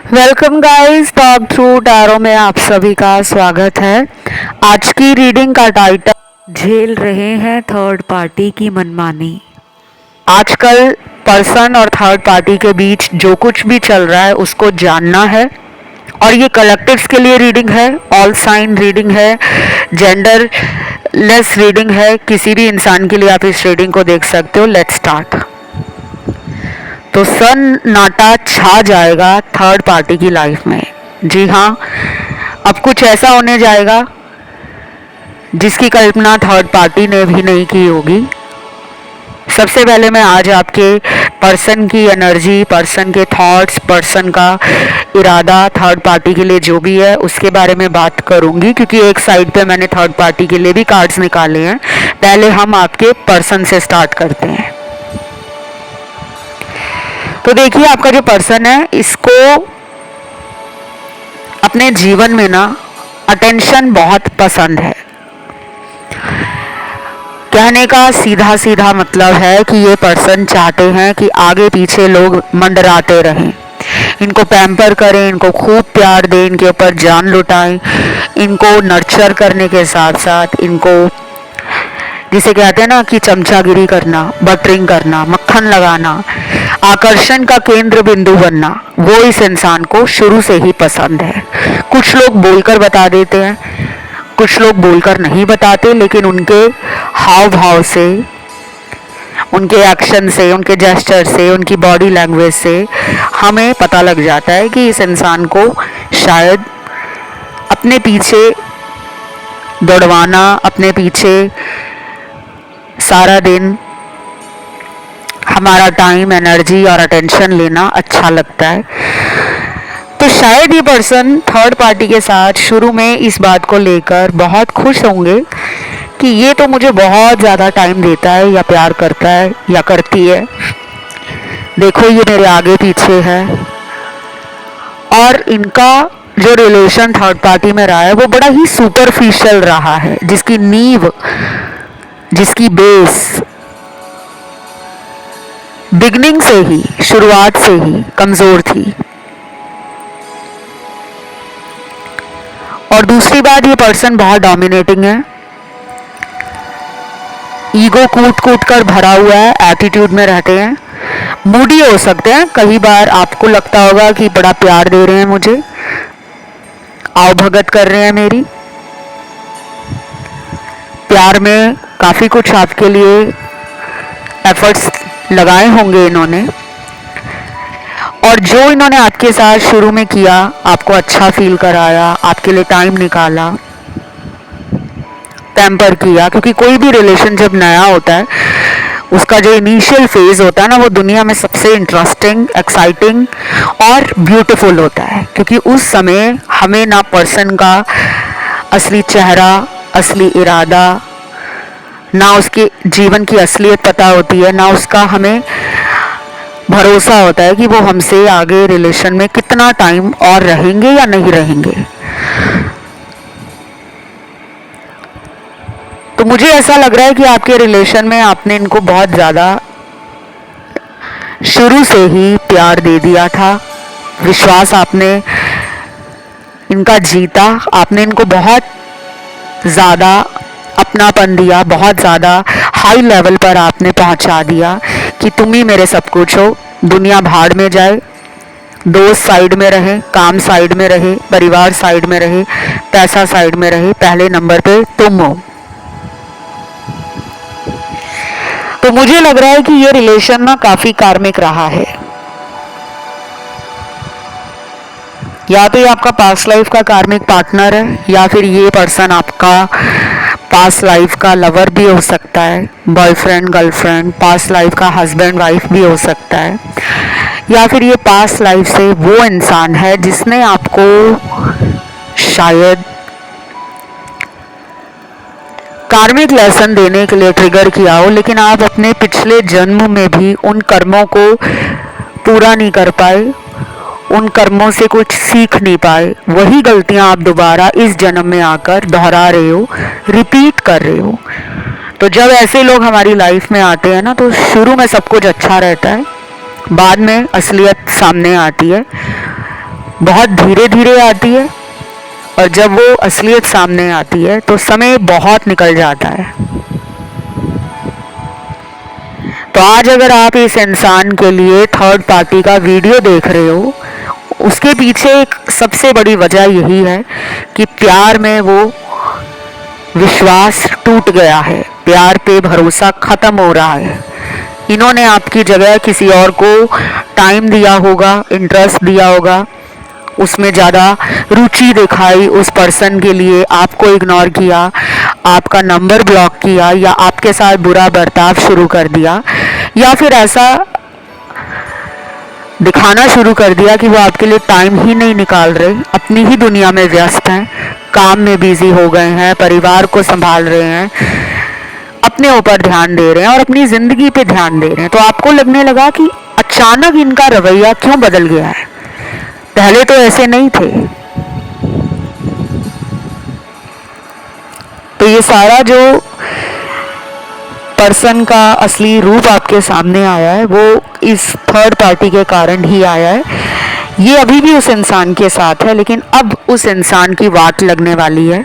Welcome guys, talk through tarot में आप सभी का स्वागत है। आज की रीडिंग का टाइटल झेल रहे हैं थर्ड पार्टी की मनमानी। आजकल पर्सन और थर्ड पार्टी के बीच जो कुछ भी चल रहा है उसको जानना है। और ये कलेक्टिव्स के लिए रीडिंग है, ऑल साइन रीडिंग है, जेंडर लेस रीडिंग है। किसी भी इंसान के लिए आप इस रीडिंग को देख सकते हो। Let's start. तो सन्नाटा छा जाएगा थर्ड पार्टी की लाइफ में। जी हाँ, अब कुछ ऐसा होने जाएगा जिसकी कल्पना थर्ड पार्टी ने भी नहीं की होगी। सबसे पहले मैं आज आपके पर्सन की एनर्जी, पर्सन के थॉट्स, पर्सन का इरादा थर्ड पार्टी के लिए जो भी है उसके बारे में बात करूंगी, क्योंकि एक साइड पे मैंने थर्ड पार्टी के लिए भी कार्ड्स निकाले हैं। पहले हम आपके पर्सन से स्टार्ट करते हैं। तो देखिए, आपका जो पर्सन है इसको अपने जीवन में ना अटेंशन बहुत पसंद है। कहने का सीधा सीधा मतलब है कि ये पर्सन चाहते हैं कि आगे पीछे लोग मंडराते रहें, इनको पैम्पर करें, इनको खूब प्यार दें, इनके ऊपर जान लुटाएं, इनको नर्चर करने के साथ साथ इनको, जिसे कहते हैं ना कि चमचागिरी करना, बटरिंग करना, मक्खन लगाना, आकर्षण का केंद्र बिंदु बनना, वो इस इंसान को शुरू से ही पसंद है। कुछ लोग बोलकर बता देते हैं, कुछ लोग बोलकर नहीं बताते, लेकिन उनके हाव भाव से, उनके एक्शन से, उनके जेस्चर से, उनकी बॉडी लैंग्वेज से हमें पता लग जाता है कि इस इंसान को शायद अपने पीछे दौड़वाना, अपने पीछे सारा दिन हमारा टाइम, एनर्जी और अटेंशन लेना अच्छा लगता है। तो शायद ये पर्सन थर्ड पार्टी के साथ शुरू में इस बात को लेकर बहुत खुश होंगे कि ये तो मुझे बहुत ज़्यादा टाइम देता है, या प्यार करता है, या करती है। देखो, ये मेरे आगे पीछे है। और इनका जो रिलेशन थर्ड पार्टी में रहा है वो बड़ा ही सुपरफिशियल रहा है, जिसकी नींव, जिसकी बेस बिगनिंग से ही, शुरुआत से ही कमजोर थी। और दूसरी बात, ये पर्सन बहुत डोमिनेटिंग है, ईगो कूट कूट कर भरा हुआ है, एटीट्यूड में रहते हैं, मूडी हो सकते हैं। कई बार आपको लगता होगा कि बड़ा प्यार दे रहे हैं मुझे, आओ भगत कर रहे हैं मेरी, प्यार में काफ़ी कुछ आपके लिए एफर्ट्स लगाए होंगे इन्होंने। और जो इन्होंने आपके साथ शुरू में किया, आपको अच्छा फील कराया, आपके लिए टाइम निकाला, पैम्पर किया, क्योंकि कोई भी रिलेशन जब नया होता है उसका जो इनिशियल फेज होता है ना, वो दुनिया में सबसे इंटरेस्टिंग, एक्साइटिंग और ब्यूटीफुल होता है, क्योंकि उस समय हमें ना पर्सन का असली चेहरा, असली इरादा, ना उसके जीवन की असलियत पता होती है, ना उसका हमें भरोसा होता है कि वो हमसे आगे रिलेशन में कितना टाइम और रहेंगे या नहीं रहेंगे। तो मुझे ऐसा लग रहा है कि आपके रिलेशन में आपने इनको बहुत ज़्यादा शुरू से ही प्यार दे दिया था, विश्वास आपने इनका जीता, आपने इनको बहुत ज़्यादा अपनापन दिया, बहुत ज़्यादा हाई लेवल पर आपने पहुंचा दिया कि तुम ही मेरे सब कुछ हो। दुनिया भाड़ में जाए, दोस्त साइड में रहे, काम साइड में रहे, परिवार साइड में रहे, पैसा साइड में रहे, पहले नंबर पे तुम हो। तो मुझे लग रहा है कि ये रिलेशन ना काफ़ी कार्मिक रहा है। या तो ये आपका पास्ट लाइफ का कार्मिक पार्टनर है, या फिर ये पर्सन आपका पास्ट लाइफ का लवर भी हो सकता है, बॉयफ्रेंड, गर्लफ्रेंड, पास्ट लाइफ का हस्बैंड वाइफ भी हो सकता है, या फिर ये पास्ट लाइफ से वो इंसान है जिसने आपको शायद कार्मिक लेसन देने के लिए ट्रिगर किया हो, लेकिन आप अपने पिछले जन्म में भी उन कर्मों को पूरा नहीं कर पाए, उन कर्मों से कुछ सीख नहीं पाए। वही गलतियां आप दोबारा इस जन्म में आकर दोहरा रहे हो, रिपीट कर रहे हो। तो जब ऐसे लोग हमारी लाइफ में आते हैं ना, तो शुरू में सब कुछ अच्छा रहता है, बाद में असलियत सामने आती है। बहुत धीरे धीरे आती है और जब वो असलियत सामने आती है तो समय बहुत निकल जाता है। तो आज अगर आप इस इंसान के लिए थर्ड पार्टी का वीडियो देख रहे हो, उसके पीछे एक सबसे बड़ी वजह यही है कि प्यार में वो विश्वास टूट गया है, प्यार पे भरोसा खत्म हो रहा है। इन्होंने आपकी जगह किसी और को टाइम दिया होगा, इंटरेस्ट दिया होगा, उसमें ज़्यादा रुचि दिखाई, उस पर्सन के लिए आपको इग्नोर किया, आपका नंबर ब्लॉक किया या आपके साथ बुरा बर्ताव शुरू कर दिया, या फिर ऐसा दिखाना शुरू कर दिया कि वो आपके लिए टाइम ही नहीं निकाल रहे, अपनी ही दुनिया में व्यस्त हैं, काम में बिजी हो गए हैं, परिवार को संभाल रहे हैं, अपने ऊपर ध्यान दे रहे हैं और अपनी ज़िंदगी पे ध्यान दे रहे हैं। तो आपको लगने लगा कि अचानक इनका रवैया क्यों बदल गया है, पहले तो ऐसे नहीं थे। तो ये सारा जो पर्सन का असली रूप आपके सामने आया है वो इस थर्ड पार्टी के कारण ही आया है। ये अभी भी उस इंसान के साथ है, लेकिन अब उस इंसान की वाट लगने वाली है।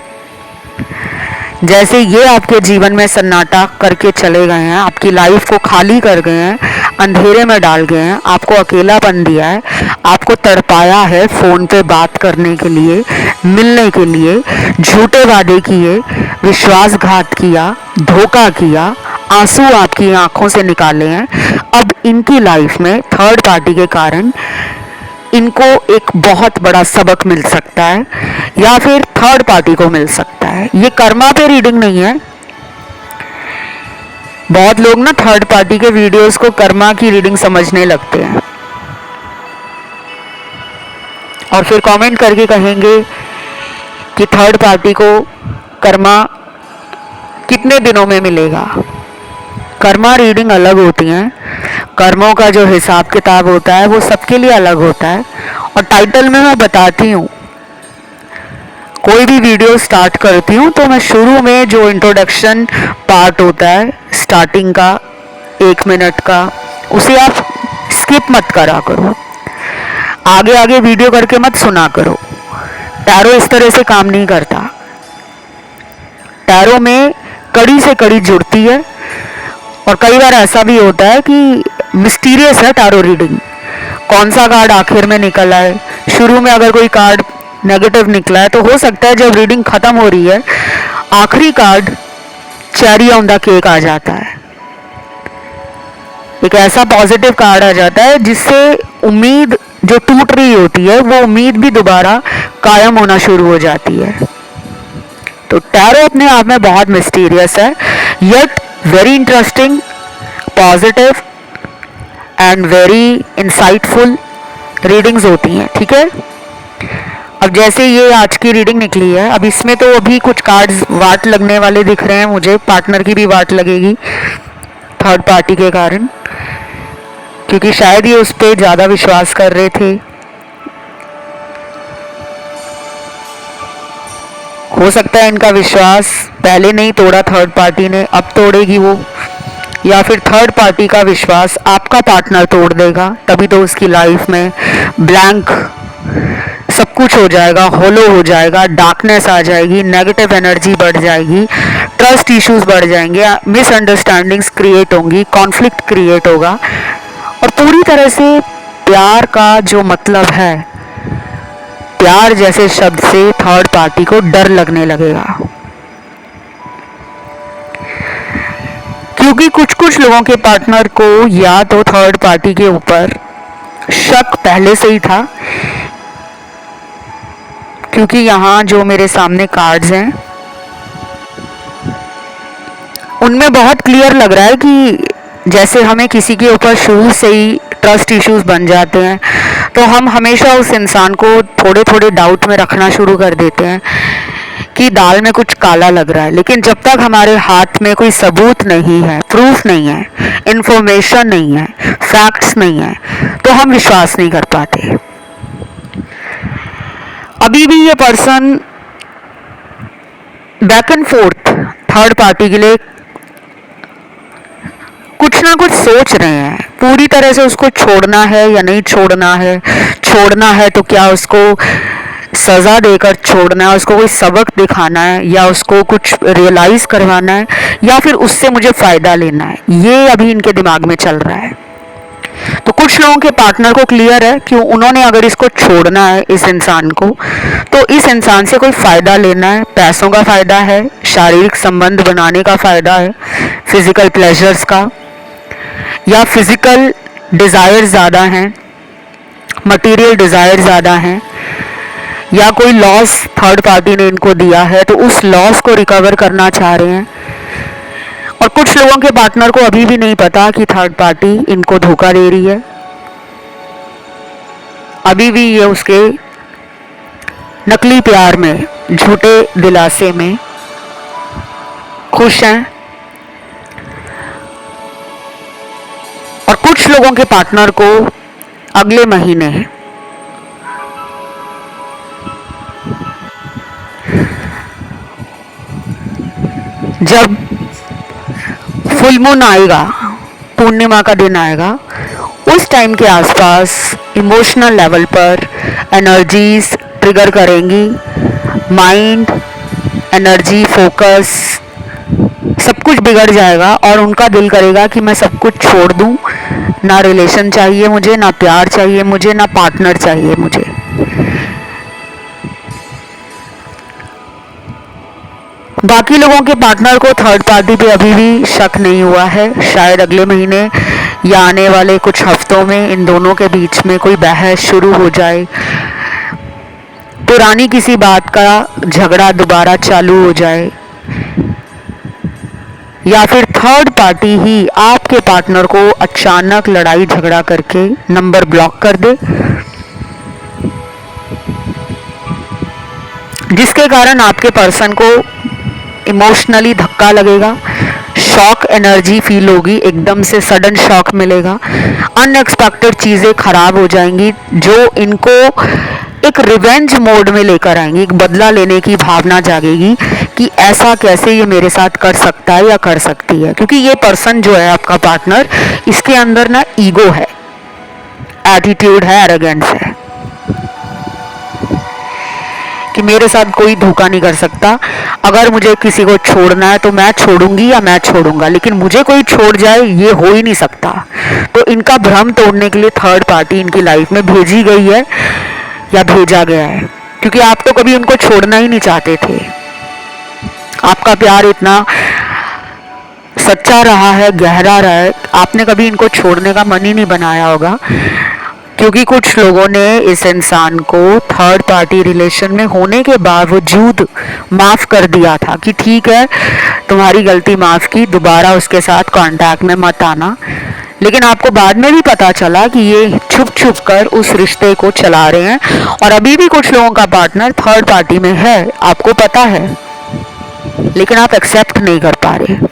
जैसे ये आपके जीवन में सन्नाटा करके चले गए हैं, आपकी लाइफ को खाली कर गए हैं, अंधेरे में डाल गए हैं, आपको अकेलापन दिया है, आपको तड़पाया है फ़ोन पे बात करने के लिए, मिलने के लिए, झूठे वादे किए, विश्वासघात किया, धोखा किया, आंसू आपकी आंखों से निकाले हैं। अब इनकी लाइफ में थर्ड पार्टी के कारण इनको एक बहुत बड़ा सबक मिल सकता है या फिर थर्ड पार्टी को मिल सकता है। ये कर्मा पे रीडिंग नहीं है। बहुत लोग ना थर्ड पार्टी के वीडियोस को कर्मा की रीडिंग समझने लगते हैं और फिर कमेंट करके कहेंगे कि थर्ड पार्टी को कर्मा कितने दिनों में मिलेगा। कर्मा रीडिंग अलग होती हैं, कर्मों का जो हिसाब किताब होता है वो सबके लिए अलग होता है। और टाइटल में मैं बताती हूँ, कोई भी वीडियो स्टार्ट करती हूँ तो मैं शुरू में जो इंट्रोडक्शन पार्ट होता है स्टार्टिंग का 1 मिनट का, उसे आप स्किप मत करा करो, आगे आगे वीडियो करके मत सुना करो। टैरो इस तरह से काम नहीं करता। टैरो में कड़ी से कड़ी जुड़ती है और कई बार ऐसा भी होता है कि मिस्टीरियस है टैरो रीडिंग। कौन सा कार्ड आखिर में निकला है, शुरू में अगर कोई कार्ड नेगेटिव निकला है तो हो सकता है जब रीडिंग खत्म हो रही है आखिरी card cherry on the cake आ जाता है, एक ऐसा पॉजिटिव कार्ड आ जाता है जिससे उम्मीद जो टूट रही होती है वो उम्मीद भी दोबारा कायम होना शुरू हो जाती है। तो टैरो अपने आप में बहुत मिस्टीरियस है, yet very interesting, positive and very insightful readings होती हैं। ठीक है, अब जैसे ये आज की रीडिंग निकली है, अब इसमें तो अभी कुछ कार्ड्स वाट लगने वाले दिख रहे हैं मुझे, पार्टनर की भी वाट लगेगी थर्ड पार्टी के कारण, क्योंकि शायद ये उस पर ज़्यादा विश्वास कर रहे थे। हो सकता है इनका विश्वास पहले नहीं तोड़ा थर्ड पार्टी ने, अब तोड़ेगी वो, या फिर थर्ड पार्टी का विश्वास आपका पार्टनर तोड़ देगा, तभी तो उसकी लाइफ में ब्लैंक सब कुछ हो जाएगा, होलो हो जाएगा, डार्कनेस आ जाएगी, नेगेटिव एनर्जी बढ़ जाएगी, ट्रस्ट इश्यूज बढ़ जाएंगे, मिसअंडरस्टैंडिंग्स क्रिएट होंगी, कॉन्फ्लिक्ट क्रिएट होगा और पूरी तरह से प्यार का जो मतलब है, प्यार जैसे शब्द से थर्ड पार्टी को डर लगने लगेगा। क्योंकि कुछ कुछ लोगों के पार्टनर को या तो थर्ड पार्टी के ऊपर शक पहले से ही था, क्योंकि यहाँ जो मेरे सामने कार्ड्स हैं उनमें बहुत क्लियर लग रहा है कि जैसे हमें किसी के ऊपर शुरू से ही ट्रस्ट इश्यूज बन जाते हैं तो हम हमेशा उस इंसान को थोड़े थोड़े डाउट में रखना शुरू कर देते हैं कि दाल में कुछ काला लग रहा है। लेकिन जब तक हमारे हाथ में कोई सबूत नहीं है, प्रूफ नहीं है, इंफॉर्मेशन नहीं है, फैक्ट्स नहीं है, तो हम विश्वास नहीं कर पाते। अभी भी ये person back and fourth third party के लिए कुछ ना कुछ सोच रहे हैं, पूरी तरह से उसको छोड़ना है या नहीं छोड़ना है, छोड़ना है तो क्या उसको सज़ा देकर छोड़ना है, उसको कोई सबक दिखाना है, या उसको कुछ रियलाइज़ करवाना है, या फिर उससे मुझे फ़ायदा लेना है, ये अभी इनके दिमाग में चल रहा है। तो कुछ लोगों के पार्टनर को क्लियर है कि उन्होंने अगर इसको छोड़ना है, इस इंसान को, तो इस इंसान से कोई फ़ायदा लेना है, पैसों का फ़ायदा है, शारीरिक संबंध बनाने का फ़ायदा है, फिज़िकल प्लेजर्स का, या फिज़िकल डिज़ायर ज़्यादा हैं, मटेरियल डिज़ायर ज़्यादा हैं, या कोई लॉस थर्ड पार्टी ने इनको दिया है तो उस लॉस को रिकवर करना चाह रहे हैं। और कुछ लोगों के पार्टनर को अभी भी नहीं पता कि थर्ड पार्टी इनको धोखा दे रही है, अभी भी ये उसके नकली प्यार में, झूठे दिलासे में खुश हैं। और कुछ लोगों के पार्टनर को अगले महीने जब फुल मून आएगा, पूर्णिमा का दिन आएगा, उस टाइम के आसपास इमोशनल लेवल पर एनर्जीज ट्रिगर करेंगी, माइंड, एनर्जी, फोकस सब कुछ बिगड़ जाएगा और उनका दिल करेगा कि मैं सब कुछ छोड़ दूं, ना रिलेशन चाहिए मुझे, ना प्यार चाहिए मुझे, ना पार्टनर चाहिए मुझे। बाकी लोगों के पार्टनर को थर्ड पार्टी पे अभी भी शक नहीं हुआ है। शायद अगले महीने या आने वाले कुछ हफ्तों में इन दोनों के बीच में कोई बहस शुरू हो जाए, पुरानी किसी बात का झगड़ा दोबारा चालू हो जाए, या फिर थर्ड पार्टी ही आपके पार्टनर को अचानक लड़ाई झगड़ा करके नंबर ब्लॉक कर दे, जिसके कारण आपके पर्सन को इमोशनली धक्का लगेगा, शॉक एनर्जी फील होगी, एकदम से सडन शॉक मिलेगा, अनएक्सपेक्टेड चीज़ें खराब हो जाएंगी जो इनको एक रिवेंज मोड में लेकर आएंगी, एक बदला लेने की भावना जागेगी कि ऐसा कैसे ये मेरे साथ कर सकता है या कर सकती है। क्योंकि ये पर्सन जो है आपका पार्टनर, इसके अंदर ना ईगो है, एटीट्यूड है, एरोगेंस है कि मेरे साथ कोई धोखा नहीं कर सकता, अगर मुझे किसी को छोड़ना है तो मैं छोड़ूंगी या मैं छोड़ूंगा, लेकिन मुझे कोई छोड़ जाए ये हो ही नहीं सकता। तो इनका भ्रम तोड़ने के लिए थर्ड पार्टी इनकी लाइफ में भेजी गई है या भेजा गया है, क्योंकि आप तो कभी उनको छोड़ना ही नहीं चाहते थे। आपका प्यार इतना सच्चा रहा है, गहरा रहा है, आपने कभी इनको छोड़ने का मन ही नहीं बनाया होगा। क्योंकि कुछ लोगों ने इस इंसान को थर्ड पार्टी रिलेशन में होने के बावजूद माफ़ कर दिया था कि ठीक है तुम्हारी गलती माफ़ की, दोबारा उसके साथ कांटेक्ट में मत आना। लेकिन आपको बाद में भी पता चला कि ये छुप छुप कर उस रिश्ते को चला रहे हैं और अभी भी कुछ लोगों का पार्टनर थर्ड पार्टी में है, आपको पता है, लेकिन आप एक्सेप्ट नहीं कर पा रहे।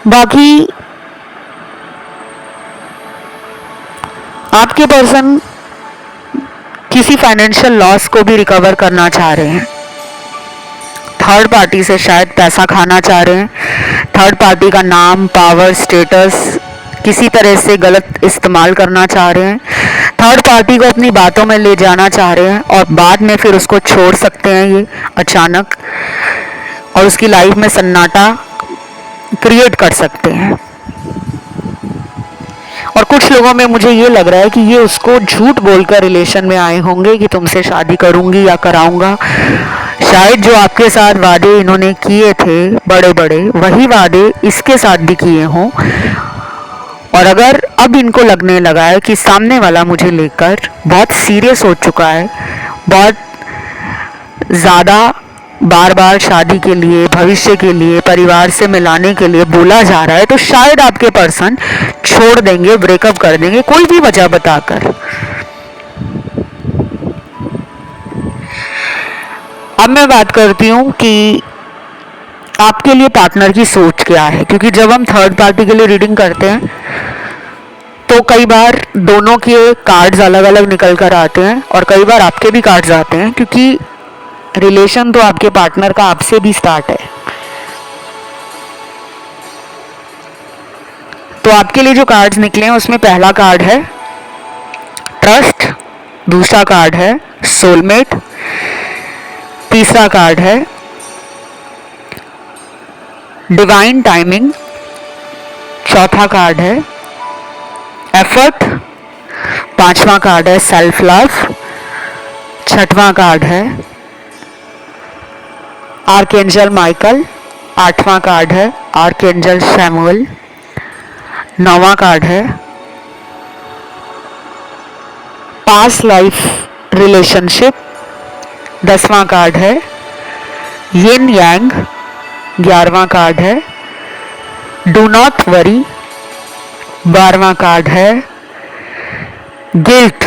बाकी आपके पर्सन किसी फाइनेंशियल लॉस को भी रिकवर करना चाह रहे हैं, थर्ड पार्टी से शायद पैसा खाना चाह रहे हैं, थर्ड पार्टी का नाम, पावर, स्टेटस किसी तरह से गलत इस्तेमाल करना चाह रहे हैं, थर्ड पार्टी को अपनी बातों में ले जाना चाह रहे हैं और बाद में फिर उसको छोड़ सकते हैं ये अचानक, और उसकी लाइफ में सन्नाटा क्रिएट कर सकते हैं। और कुछ लोगों में मुझे ये लग रहा है कि ये उसको झूठ बोलकर रिलेशन में आए होंगे कि तुमसे शादी करूंगी या कराऊंगा। शायद जो आपके साथ वादे इन्होंने किए थे बड़े बड़े, वही वादे इसके साथ भी किए हों, और अगर अब इनको लगने लगा है कि सामने वाला मुझे लेकर बहुत सीरियस हो चुका है, बहुत ज़्यादा बार बार शादी के लिए, भविष्य के लिए, परिवार से मिलाने के लिए बोला जा रहा है, तो शायद आपके पर्सन छोड़ देंगे, ब्रेकअप कर देंगे कोई भी वजह बताकर। अब मैं बात करती हूँ कि आपके लिए पार्टनर की सोच क्या है, क्योंकि जब हम थर्ड पार्टी के लिए रीडिंग करते हैं तो कई बार दोनों के कार्ड्स अलग अलग निकल कर आते हैं और कई बार आपके भी कार्ड्स आते हैं, क्योंकि रिलेशन तो आपके पार्टनर का आपसे भी स्टार्ट है। तो आपके लिए जो कार्ड्स निकले हैं उसमें पहला कार्ड है ट्रस्ट, दूसरा कार्ड है सोलमेट, तीसरा कार्ड है डिवाइन टाइमिंग, चौथा कार्ड है एफर्ट, पांचवा कार्ड है सेल्फ लव, छठवां कार्ड है आर्कएंजल माइकल, आठवां कार्ड है आर्कएंजल शैमुअल, नौवां कार्ड है पास्ट लाइफ रिलेशनशिप, 10वां कार्ड है यिन यांग, 11वां कार्ड है डू नॉट वरी, 12वां कार्ड है गिल्ट।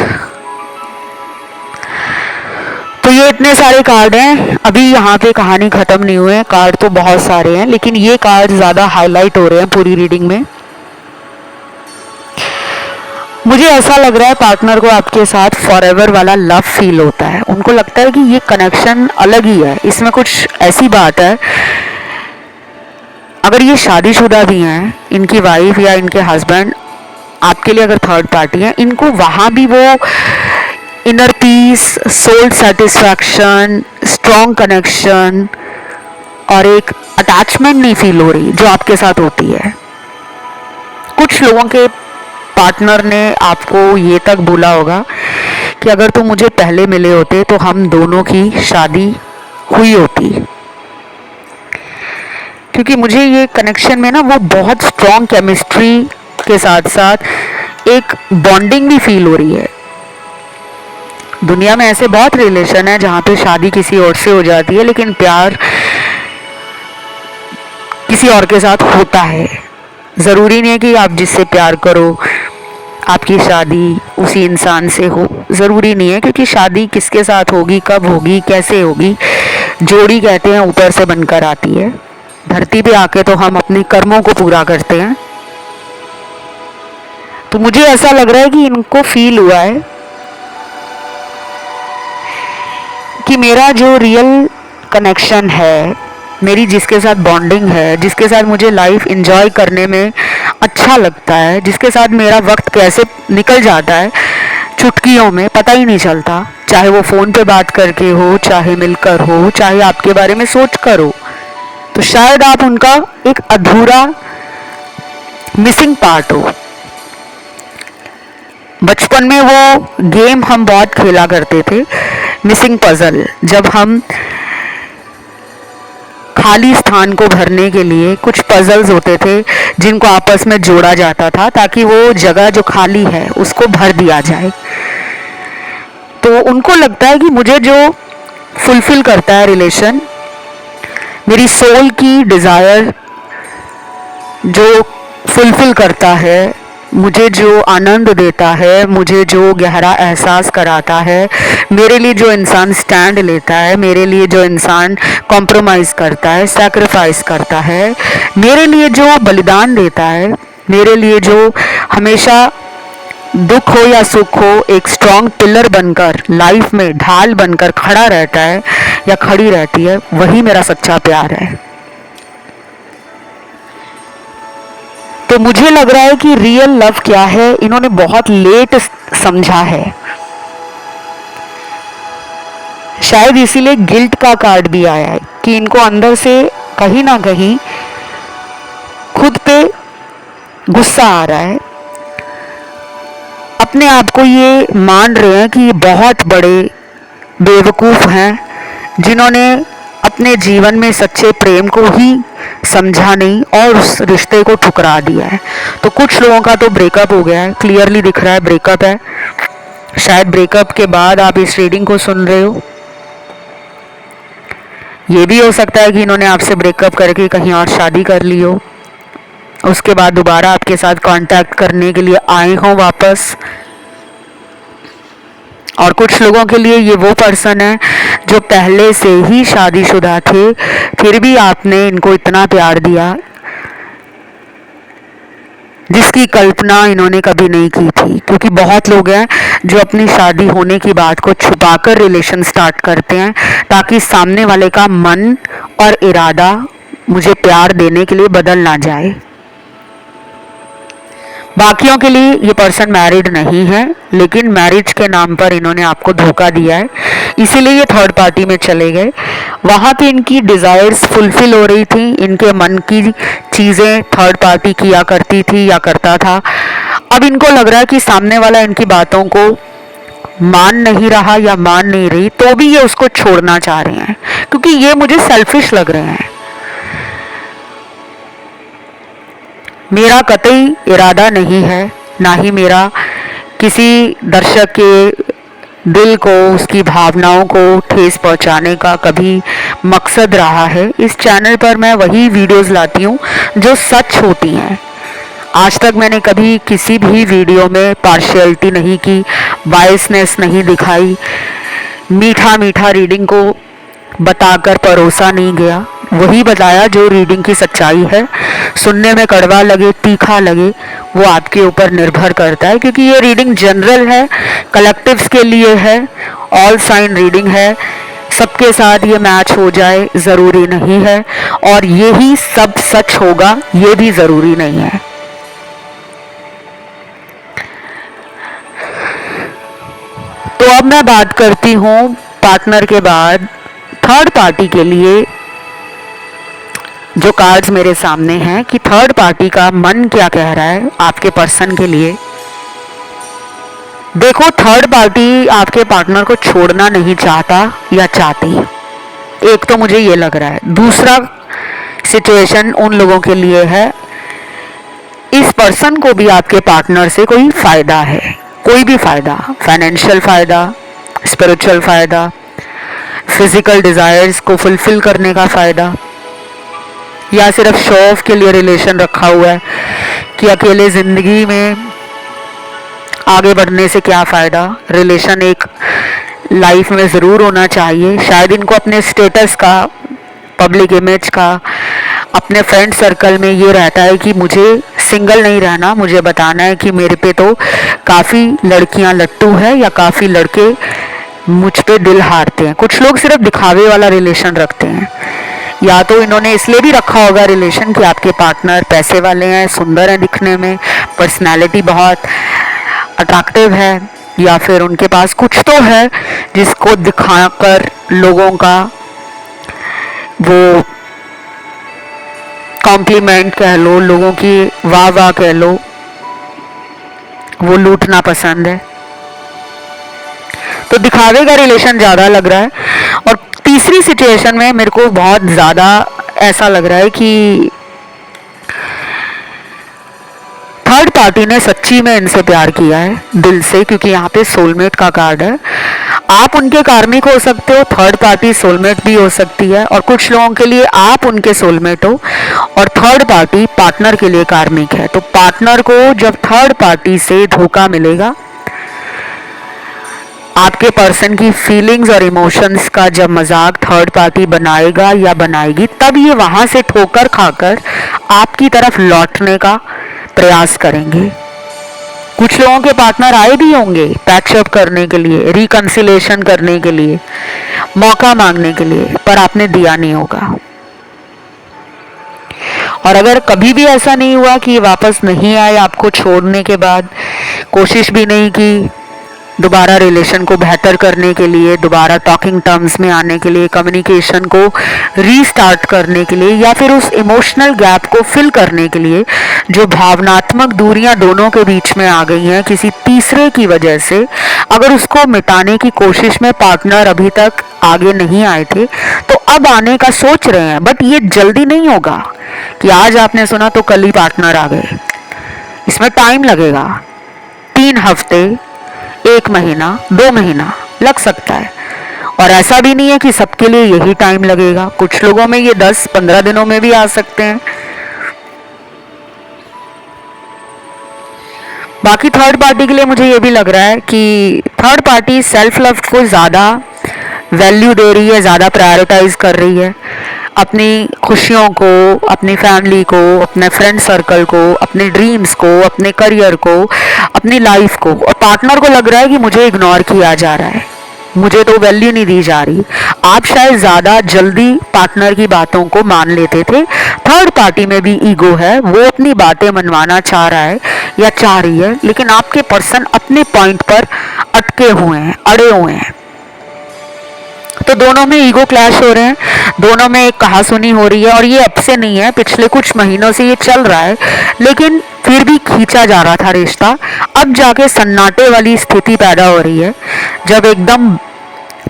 तो ये इतने सारे कार्ड हैं। अभी यहाँ पे कहानी खत्म नहीं हुई है, कार्ड तो बहुत सारे हैं, लेकिन ये कार्ड ज्यादा हाईलाइट हो रहे हैं पूरी रीडिंग में। मुझे ऐसा लग रहा है पार्टनर को आपके साथ फॉरएवर वाला लव फील होता है। उनको लगता है कि ये कनेक्शन अलग ही है। इसमें कुछ ऐसी बात है, अगर ये शादीशुदा भी हैं, इनकी वाइफ या इनके हस्बैंड आपके लिए अगर थर्ड पार्टी है, इनको वहां भी वो inner peace, soul satisfaction, strong connection और एक अटैचमेंट नहीं फील हो रही जो आपके साथ होती है। कुछ लोगों के पार्टनर ने आपको ये तक बोला होगा कि अगर तुम मुझे पहले मिले होते तो हम दोनों की शादी हुई होती, क्योंकि मुझे ये कनेक्शन में ना वो बहुत स्ट्रॉन्ग केमिस्ट्री के साथ साथ एक बॉन्डिंग भी फील हो रही है। दुनिया में ऐसे बहुत रिलेशन है जहाँ पे शादी किसी और से हो जाती है, लेकिन प्यार किसी और के साथ होता है। ज़रूरी नहीं है कि आप जिससे प्यार करो आपकी शादी उसी इंसान से हो, ज़रूरी नहीं है, क्योंकि शादी किसके साथ होगी, कब होगी, कैसे होगी, जोड़ी कहते हैं ऊपर से बनकर आती है। धरती पे आके तो हम अपने कर्मों को पूरा करते हैं। तो मुझे ऐसा लग रहा है कि इनको फील हुआ है कि मेरा जो रियल कनेक्शन है, मेरी जिसके साथ बॉन्डिंग है, जिसके साथ मुझे लाइफ एंजॉय करने में अच्छा लगता है, जिसके साथ मेरा वक्त कैसे निकल जाता है चुटकियों में, पता ही नहीं चलता, चाहे वो फ़ोन पे बात करके हो, चाहे मिलकर हो, चाहे आपके बारे में सोच कर हो, तो शायद आप उनका एक अधूरा मिसिंग पार्ट हो। बचपन में वो गेम हम बहुत खेला करते थे, मिसिंग पजल, जब हम खाली स्थान को भरने के लिए कुछ पजल्स होते थे जिनको आपस में जोड़ा जाता था ताकि वो जगह जो खाली है उसको भर दिया जाए। तो उनको लगता है कि मुझे जो फुलफिल करता है रिलेशन, मेरी सोल की डिज़ायर जो फुलफिल करता है, मुझे जो आनंद देता है, मुझे जो गहरा एहसास कराता है, मेरे लिए जो इंसान स्टैंड लेता है, मेरे लिए जो इंसान कॉम्प्रोमाइज़ करता है, सैक्रिफाइस करता है, मेरे लिए जो बलिदान देता है, मेरे लिए जो हमेशा दुख हो या सुख हो एक स्ट्रॉन्ग पिलर बनकर लाइफ में ढाल बनकर खड़ा रहता है या खड़ी रहती है, वही मेरा सच्चा प्यार है। तो मुझे लग रहा है कि रियल लव क्या है इन्होंने बहुत लेट समझा है, शायद इसीलिए गिल्ट का कार्ड भी आया है कि इनको अंदर से कहीं ना कहीं खुद पे गुस्सा आ रहा है, अपने आप को ये मान रहे हैं कि ये बहुत बड़े बेवकूफ़ हैं जिन्होंने अपने जीवन में सच्चे प्रेम को ही समझा नहीं और उस रिश्ते को ठुकरा दिया है। तो कुछ लोगों का तो ब्रेकअप हो गया है, क्लियरली दिख रहा है ब्रेकअप है। शायद ब्रेकअप के बाद आप इस रीडिंग को सुन रहे हो। ये भी हो सकता है कि इन्होंने आपसे ब्रेकअप करके कहीं और शादी कर ली हो, उसके बाद दोबारा आपके साथ कांटेक्ट करने के लिए आए हों वापस। और कुछ लोगों के लिए ये वो पर्सन है जो पहले से ही शादीशुदा थे, फिर भी आपने इनको इतना प्यार दिया जिसकी कल्पना इन्होंने कभी नहीं की थी। क्योंकि बहुत लोग हैं जो अपनी शादी होने की बात को छुपाकर रिलेशन स्टार्ट करते हैं ताकि सामने वाले का मन और इरादा मुझे प्यार देने के लिए बदल ना जाए। बाकियों के लिए ये पर्सन मैरिड नहीं है, लेकिन मैरिज के नाम पर इन्होंने आपको धोखा दिया है, इसीलिए ये थर्ड पार्टी में चले गए। वहाँ पे इनकी डिज़ायर्स फुलफिल हो रही थी, इनके मन की चीज़ें थर्ड पार्टी किया करती थी या करता था। अब इनको लग रहा है कि सामने वाला इनकी बातों को मान नहीं रहा या मान नहीं रही, तो भी ये उसको छोड़ना चाह रहे हैं, क्योंकि ये मुझे सेल्फिश लग रहे हैं। मेरा कतई इरादा नहीं है, ना ही मेरा किसी दर्शक के दिल को, उसकी भावनाओं को ठेस पहुंचाने का कभी मकसद रहा है। इस चैनल पर मैं वही वीडियोस लाती हूँ जो सच होती हैं। आज तक मैंने कभी किसी भी वीडियो में पार्शियलिटी नहीं की, बायसनेस नहीं दिखाई, मीठा मीठा रीडिंग को बताकर परोसा नहीं गया। वही बताया जो रीडिंग की सच्चाई है। सुनने में कड़वा लगे, तीखा लगे, वो आपके ऊपर निर्भर करता है, क्योंकि ये रीडिंग जनरल है, कलेक्टिव्स के लिए है, ऑल साइन रीडिंग है। सबके साथ ये मैच हो जाए ज़रूरी नहीं है, और यही सब सच होगा ये भी ज़रूरी नहीं है। तो अब मैं बात करती हूँ पार्टनर के बाद थर्ड पार्टी के लिए। जो कार्ड्स मेरे सामने हैं कि थर्ड पार्टी का मन क्या कह रहा है आपके पर्सन के लिए। देखो, थर्ड पार्टी आपके पार्टनर को छोड़ना नहीं चाहता या चाहती, एक तो मुझे ये लग रहा है। दूसरा सिचुएशन उन लोगों के लिए है, इस पर्सन को भी आपके पार्टनर से कोई फायदा है, कोई भी फायदा, फाइनेंशियल फायदा, स्पिरिचुअल फायदा, फिजिकल डिजायर्स को फुलफिल करने का फायदा, या सिर्फ शो ऑफ के लिए रिलेशन रखा हुआ है कि अकेले ज़िंदगी में आगे बढ़ने से क्या फ़ायदा। रिलेशन एक लाइफ में ज़रूर होना चाहिए। शायद इनको अपने स्टेटस का, पब्लिक इमेज का, अपने फ्रेंड सर्कल में ये रहता है कि मुझे सिंगल नहीं रहना, मुझे बताना है कि मेरे पे तो काफ़ी लड़कियां लट्टू है या काफ़ी लड़के मुझ पे दिल हारते हैं। कुछ लोग सिर्फ दिखावे वाला रिलेशन रखते हैं, या तो इन्होंने इसलिए भी रखा होगा रिलेशन कि आपके पार्टनर पैसे वाले हैं, सुंदर हैं दिखने में, पर्सनैलिटी बहुत अट्रैक्टिव है, या फिर उनके पास कुछ तो है जिसको दिखाकर लोगों का वो कॉम्प्लीमेंट कह लो, लोगों की वाह वाह कह लो, वो लूटना पसंद है। तो दिखावे का रिलेशन ज़्यादा लग रहा है। और तीसरी सिचुएशन में मेरे को बहुत ज़्यादा ऐसा लग रहा है कि थर्ड पार्टी ने सच्ची में इनसे प्यार किया है दिल से, क्योंकि यहाँ पे सोलमेट का कार्ड है। आप उनके कार्मिक हो सकते हो, थर्ड पार्टी सोलमेट भी हो सकती है, और कुछ लोगों के लिए आप उनके सोलमेट हो और थर्ड पार्टी पार्टनर के लिए कार्मिक है। तो पार्टनर को जब थर्ड पार्टी से धोखा मिलेगा, आपके पर्सन की फीलिंग्स और इमोशंस का जब मजाक थर्ड पार्टी बनाएगा या बनाएगी, तब ये वहां से ठोकर खाकर आपकी तरफ लौटने का प्रयास करेंगे। कुछ लोगों के पार्टनर आए भी होंगे पैचअप करने के लिए, रिकंसिलेशन करने के लिए, मौका मांगने के लिए, पर आपने दिया नहीं होगा। और अगर कभी भी ऐसा नहीं हुआ कि वापस नहीं आए आपको छोड़ने के बाद, कोशिश भी नहीं की दोबारा रिलेशन को बेहतर करने के लिए, दोबारा टॉकिंग टर्म्स में आने के लिए, कम्युनिकेशन को रीस्टार्ट करने के लिए, या फिर उस इमोशनल गैप को फिल करने के लिए, जो भावनात्मक दूरियां दोनों के बीच में आ गई हैं किसी तीसरे की वजह से, अगर उसको मिटाने की कोशिश में पार्टनर अभी तक आगे नहीं आए थे, तो अब आने का सोच रहे हैं। बट ये जल्दी नहीं होगा कि आज आपने सुना तो कल ही पार्टनर आ गए। इसमें टाइम लगेगा, 3 हफ्ते, 1 महीना, 2 महीना लग सकता है। और ऐसा भी नहीं है कि सबके लिए यही टाइम लगेगा, कुछ लोगों में ये 10-15 दिनों में भी आ सकते हैं। बाकी थर्ड पार्टी के लिए मुझे ये भी लग रहा है कि थर्ड पार्टी सेल्फ लव को ज़्यादा वैल्यू दे रही है, ज़्यादा प्रायोरिटाइज कर रही है। अपनी खुशियों को, अपनी फैमिली को, अपने फ्रेंड सर्कल को, अपने ड्रीम्स को, अपने करियर को, अपनी लाइफ को, और पार्टनर को लग रहा है कि मुझे इग्नोर किया जा रहा है। मुझे तो वैल्यू नहीं दी जा रही। आप शायद ज़्यादा जल्दी पार्टनर की बातों को मान लेते थे। थर्ड पार्टी में भी ईगो है, वो अपनी बातें मनवाना चाह रहा है या चाह रही है, लेकिन आपके पर्सन अपने पॉइंट पर अटके हुए हैं, अड़े हुए हैं। तो दोनों में ईगो क्लैश हो रहे हैं, दोनों में एक कहासुनी हो रही है, और ये अब से नहीं है, पिछले कुछ महीनों से ये चल रहा है, लेकिन फिर भी खींचा जा रहा था रिश्ता। अब जाके सन्नाटे वाली स्थिति पैदा हो रही है, जब एकदम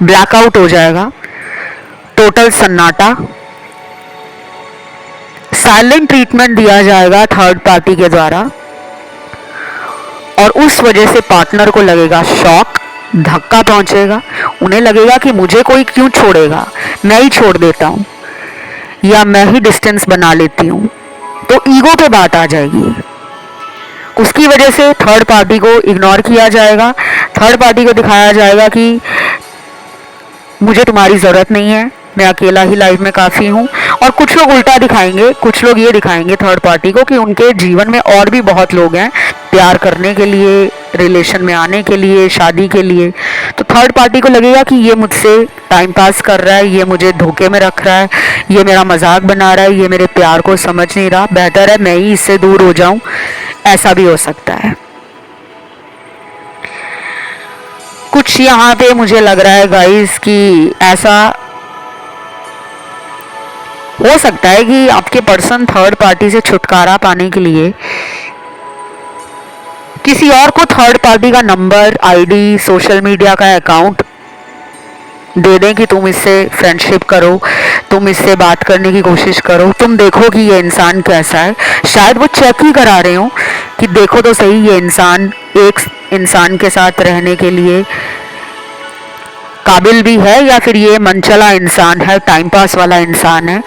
ब्लैकआउट हो जाएगा, टोटल सन्नाटा, साइलेंट ट्रीटमेंट दिया जाएगा थर्ड पार्टी के द्वारा, और उस वजह से पार्टनर को लगेगा शॉक, धक्का पहुंचेगा, उन्हें लगेगा कि मुझे कोई क्यों छोड़ेगा, मैं ही छोड़ देता हूं या मैं ही डिस्टेंस बना लेती हूं। तो ईगो पे बात आ जाएगी, उसकी वजह से थर्ड पार्टी को इग्नोर किया जाएगा, थर्ड पार्टी को दिखाया जाएगा कि मुझे तुम्हारी ज़रूरत नहीं है, मैं अकेला ही लाइफ में काफ़ी हूँ। और कुछ लोग उल्टा दिखाएंगे, कुछ लोग ये दिखाएंगे थर्ड पार्टी को कि उनके जीवन में और भी बहुत लोग हैं प्यार करने के लिए, रिलेशन में आने के लिए, शादी के लिए। तो थर्ड पार्टी को लगेगा कि ये मुझसे टाइम पास कर रहा है, ये मुझे धोखे में रख रहा है, ये मेरा मजाक बना रहा है, ये मेरे प्यार को समझ नहीं रहा, बेहतर है मैं ही इससे दूर हो जाऊं। ऐसा भी हो सकता है। कुछ यहाँ पे मुझे लग रहा है गाइस कि ऐसा हो सकता है कि आपके पर्सन थर्ड पार्टी से छुटकारा पाने के लिए किसी और को थर्ड पार्टी का नंबर, आईडी, सोशल मीडिया का अकाउंट दे दें कि तुम इससे फ्रेंडशिप करो, तुम इससे बात करने की कोशिश करो, तुम देखो कि ये इंसान कैसा है। शायद वो चेक ही करा रहे हो कि देखो तो सही ये इंसान एक इंसान के साथ रहने के लिए काबिल भी है, या फिर ये मनचला इंसान है, टाइम पास वाला इंसान है,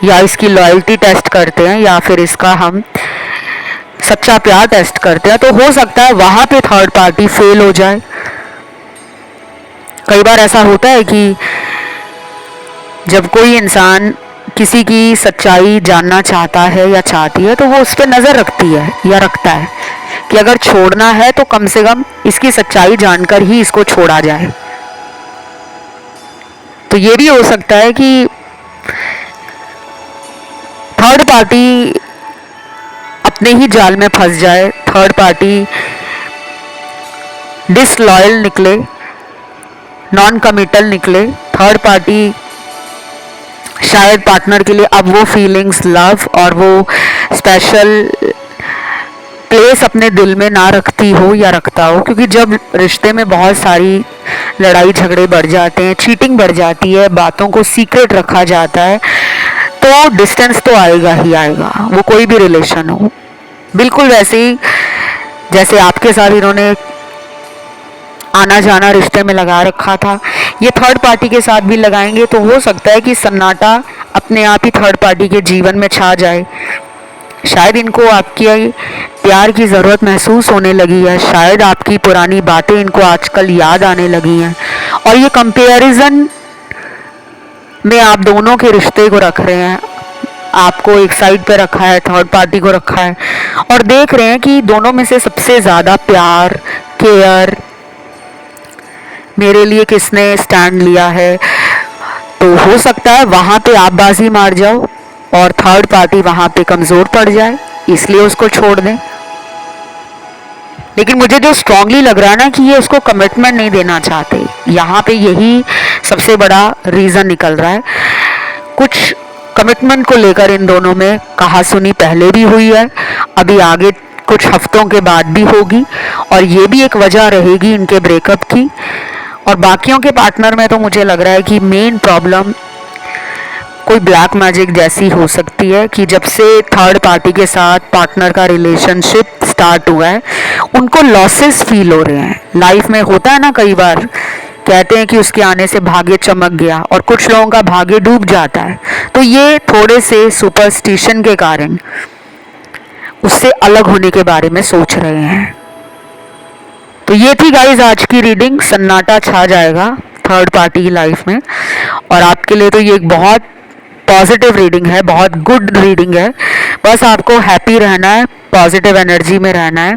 या इसकी लॉयल्टी टेस्ट करते हैं, या फिर इसका हम सच्चा प्यार टेस्ट करते हैं। तो हो सकता है वहां पे थर्ड पार्टी फेल हो जाए। कई बार ऐसा होता है कि जब कोई इंसान किसी की सच्चाई जानना चाहता है या चाहती है, तो वो उस पर नज़र रखती है या रखता है कि अगर छोड़ना है तो कम से कम इसकी सच्चाई जानकर ही इसको छोड़ा जाए। तो ये भी हो सकता है कि थर्ड पार्टी अपने ही जाल में फंस जाए, थर्ड पार्टी डिसलॉयल निकले, नॉन कमिटल निकले, थर्ड पार्टी शायद पार्टनर के लिए अब वो फीलिंग्स, लव और वो स्पेशल प्लेस अपने दिल में ना रखती हो या रखता हो। क्योंकि जब रिश्ते में बहुत सारी लड़ाई झगड़े बढ़ जाते हैं, चीटिंग बढ़ जाती है, बातों को सीक्रेट रखा जाता है, तो डिस्टेंस तो आएगा ही आएगा, वो कोई भी रिलेशन हो। बिल्कुल वैसे ही जैसे आपके साथ इन्होंने आना जाना रिश्ते में लगा रखा था, ये थर्ड पार्टी के साथ भी लगाएंगे। तो हो सकता है कि सन्नाटा अपने आप ही थर्ड पार्टी के जीवन में छा जाए। शायद इनको आपकी प्यार की ज़रूरत महसूस होने लगी है, शायद आपकी पुरानी बातें इनको आजकल याद आने लगी हैं, और ये कंपैरिजन में आप दोनों के रिश्ते को रख रहे हैं। आपको एक साइड पे रखा है, थर्ड पार्टी को रखा है, और देख रहे हैं कि दोनों में से सबसे ज़्यादा प्यार, केयर मेरे लिए किसने स्टैंड लिया है। तो हो सकता है वहाँ पे आप बाजी मार जाओ और थर्ड पार्टी वहाँ पे कमज़ोर पड़ जाए, इसलिए उसको छोड़ दें। लेकिन मुझे जो स्ट्रांगली लग रहा है ना कि ये उसको कमिटमेंट नहीं देना चाहते, यहाँ पे यही सबसे बड़ा रीज़न निकल रहा है। कुछ कमिटमेंट को लेकर इन दोनों में कहासुनी पहले भी हुई है, अभी आगे कुछ हफ्तों के बाद भी होगी, और ये भी एक वजह रहेगी इनके ब्रेकअप की। और बाकियों के पार्टनर में तो मुझे लग रहा है कि मेन प्रॉब्लम कोई ब्लैक मैजिक जैसी हो सकती है कि जब से थर्ड पार्टी के साथ पार्टनर का रिलेशनशिप स्टार्ट हुआ है, उनको लॉसेस फील हो रहे हैं। लाइफ में होता है ना, कई बार कहते हैं कि उसके आने से भाग्य चमक गया, और कुछ लोगों का भाग्य डूब जाता है। तो ये थोड़े से सुपरस्टिशन के कारण उससे अलग होने के बारे में सोच रहे हैं। तो ये थी गाइस आज की रीडिंग। सन्नाटा छा जाएगा थर्ड पार्टी की लाइफ में, और आपके लिए तो ये एक बहुत पॉजिटिव रीडिंग है, बहुत गुड रीडिंग है। बस आपको हैप्पी रहना है, पॉजिटिव एनर्जी में रहना है,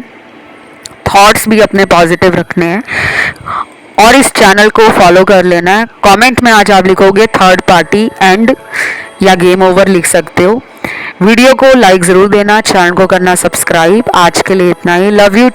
थॉट्स भी अपने पॉजिटिव रखने हैं, और इस चैनल को फॉलो कर लेना है। कमेंट में आज आप लिखोगे थर्ड पार्टी एंड या गेम ओवर लिख सकते हो। वीडियो को लाइक ज़रूर देना, चैनल को करना सब्सक्राइब। आज के लिए इतना ही। Love you.